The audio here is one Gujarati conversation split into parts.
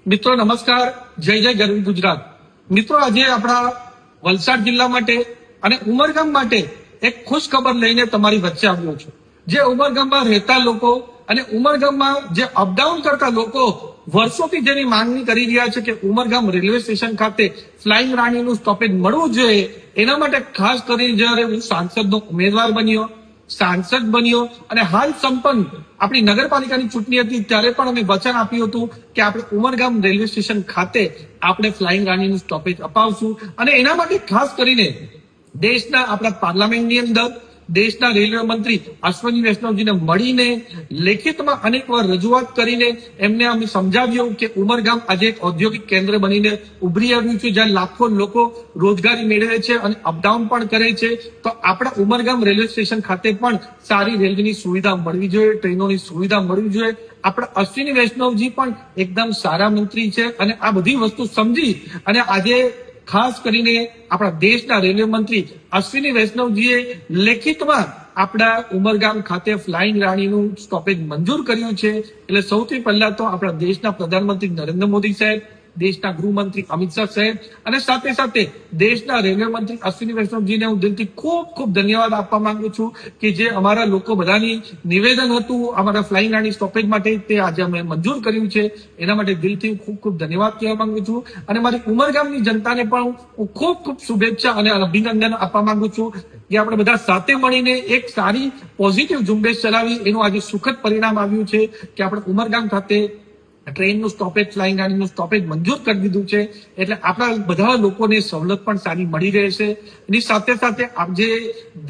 મિત્રો નમસ્કાર, જય જય ગરવી ગુજરાત. મિત્રો આજે આપણા વલસાડ જિલ્લા માટે અને ઉમરગામ માટે એક ખુશ ખબર લઈને તમારી વચ્ચે આવ્યો છું. જે ઉમરગામમાં રહેતા લોકો અને ઉમરગામમાં જે અપડાઉન કરતા લોકો વર્ષોથી જેની માંગણી કરી રહ્યા છે કે ઉમરગામ રેલવે સ્ટેશન ખાતે ફ્લાઇંગ રાણીનું સ્ટોપેજ મળવું જોઈએ, એના માટે ખાસ કરીને જ્યારે હું સાંસદનો ઉમેદવાર બન્યો, સાંસદ બન્યો અને હાલ સંપન્ન આપણી નગરપાલિકાની ચૂંટણી હતી ત્યારે પણ અમે વચન આપ્યું હતું કે આપણે ઉમરગામ રેલવે સ્ટેશન ખાતે આપણે ફ્લાઇંગ રાણીનું સ્ટોપેજ અપાવશું. અને એના માટે ખાસ કરીને દેશના આપણા પાર્લામેન્ટની અંદર દેશના રેલવે મંત્રી અશ્વિની વૈષ્ણવજીને મળીને લેખિતમાં અનેક વાર રજૂઆત કરીને એમને અમે સમજાવ્યું કે ઉમરગામ આજે એક ઔદ્યોગિક કેન્દ્ર બનીને ઉભરી આવ્યું છે, જ્યાં લાખો લોકો રોજગારી મેળવે છે અને અપડાઉન પણ કરે છે. તો આપણા ઉમરગામ રેલવે સ્ટેશન ખાતે પણ સારી રેલવેની સુવિધા મળવી જોઈએ, ટ્રેનોની સુવિધા મળવી જોઈએ. આપણા અશ્વિની વૈષ્ણવજી પણ એકદમ સારા મંત્રી છે અને આ બધી વસ્તુ સમજી અને આજે ખાસ કરીને આપણા દેશના રેલવે મંત્રી અશ્વિની વૈષ્ણવજીએ લેખિતમાં આપણા ઉમરગામ ખાતે ફ્લાઇંગ રાણીનું સ્ટોપેજ મંજૂર કર્યું છે. એટલે સૌથી પહેલા તો આપણા દેશના પ્રધાનમંત્રી નરેન્દ્ર મોદી સાહેબ, દેશના ગૃહમંત્રી અમિત શાહ સાહેબ અને સાથે સાથે દેશના રેલવે મંત્રી અશ્વિની વૈષ્ણવજીને હું દિલથી ખૂબ ખૂબ ધન્યવાદ આપવા માંગુ છું કે જે અમારા લોકો બધાની નિવેદન હતું અમારા ફ્લાઇંગ રાણી સ્ટોપેજ માટે, તે આજે અમે મંજૂર કર્યું છે. એના માટે દિલથી ખૂબ ખૂબ ધન્યવાદ કહેવા માંગુ છું અને મારી ઉમરગામની જનતાને પણ હું ખૂબ ખૂબ શુભેચ્છા અને અભિનંદન આપવા માંગુ છું કે આપણે બધા સાથે મળીને એક સારી પોઝિટિવ ઝુંબેશ ચલાવી એનું આજે સુખદ પરિણામ આવ્યું છે કે આપણે ઉમરગામ ખાતે ટ્રેનનું સ્ટોપેજ, ફ્લાઇંગ રાણીનું સ્ટોપેજ મંજૂર કરી દીધું છે. એટલે આપણા બધા લોકોને સવલત પણ સારી મળી રહેશે. એની સાથે સાથે આજે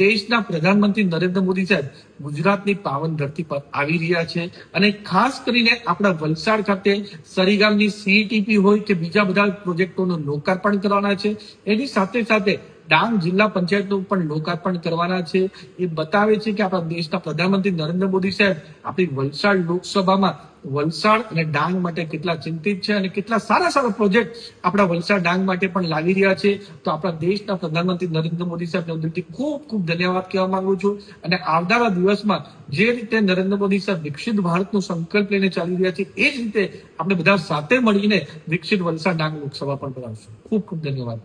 દેશના પ્રધાનમંત્રી નરેન્દ્ર મોદી સાહેબ ગુજરાતની પાવન ધરતી પર આવી રહ્યા છે અને ખાસ કરીને આપણા વલસાડ ખાતે સરીગામની સીઈટીપી હોય કે બીજા બધા પ્રોજેક્ટોનું લોકાર્પણ કરવાના છે. એની સાથે સાથે ડાંગ જિલ્લા પંચાયતનું પણ લોકાર્પણ કરવાના છે. એ બતાવે છે કે આપણા દેશના પ્રધાનમંત્રી નરેન્દ્ર મોદી સાહેબ આપણી વલસાડ લોકસભામાં વલસાડ અને ડાંગ માટે કેટલા ચિંતિત છે અને કેટલા સારા સારા પ્રોજેક્ટ આપણા વલસાડ ડાંગ માટે પણ લાવી રહ્યા છે. તો આપણા દેશના પ્રધાનમંત્રી નરેન્દ્ર મોદી સાહેબને દિલથી ખૂબ ખૂબ ધન્યવાદ કહેવા માંગુ છું. અને આવનારા દિવસમાં જે રીતે નરેન્દ્ર મોદી સાહેબ વિકસિત ભારતનો સંકલ્પ લઈને ચાલી રહ્યા છે એ જ રીતે આપણે બધા સાથે મળીને વિકસિત વલસાડ ડાંગ લોકસભા પણ કરાવશું. ખૂબ ખૂબ ધન્યવાદ.